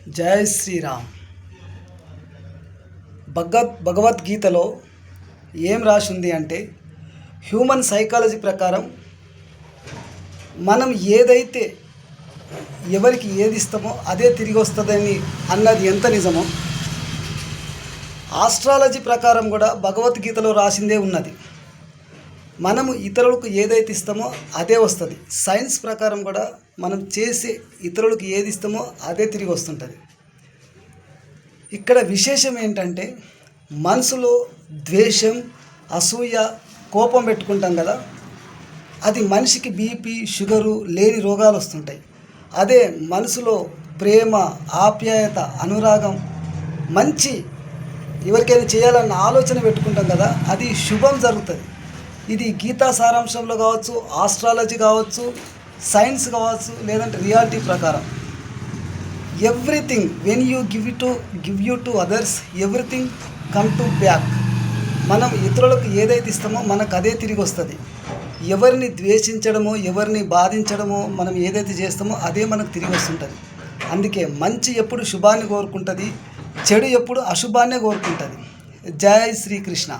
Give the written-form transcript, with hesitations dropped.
జై శ్రీరామ్. భగవద్గీతలో ఏం రాసింది అంటే, హ్యూమన్ సైకాలజీ ప్రకారం మనం ఏదైతే ఎవరికి ఏది ఇస్తామో అదే తిరిగి వస్తుందని అన్నది ఎంత నిజమో, ఆస్ట్రాలజీ ప్రకారం కూడా భగవద్గీతలో రాసిందే ఉన్నది. మనము ఇతరులకు ఏదైతే ఇస్తామో అదే వస్తుంది. సైన్స్ ప్రకారం కూడా మనం చేసే ఇతరులకు ఏది ఇస్తామో అదే తిరిగి వస్తుంటుంది. ఇక్కడ విశేషం ఏంటంటే, మనసులో ద్వేషం, అసూయ, కోపం పెట్టుకుంటాం కదా, అది మనిషికి బీపీ, షుగరు లేని రోగాలు వస్తుంటాయి. అదే మనసులో ప్రేమ, ఆప్యాయత, అనురాగం, మంచి ఎవరికైనా చేయాలన్న ఆలోచన పెట్టుకుంటాం కదా, అది శుభం జరుగుతుంది. ఇది గీతా సారాంశంలో కావచ్చు, ఆస్ట్రాలజీ కావచ్చు, సైన్స్ కావచ్చు, లేదంటే రియాలిటీ ప్రకారం everything when you give you to others, everything come to back. మనం ఇతరులకు ఏదైతే ఇస్తామో మనకు అదే తిరిగి వస్తుంది. ఎవరిని ద్వేషించడమో, ఎవరిని బాధించడమో, మనం ఏదైతే చేస్తామో అదే మనకు తిరిగి వస్తుంటుంది. అందుకే మంచి ఎప్పుడు శుభాన్ని కోరుకుంటుంది, చెడు ఎప్పుడు అశుభాన్నే కోరుకుంటుంది. జై శ్రీకృష్ణ.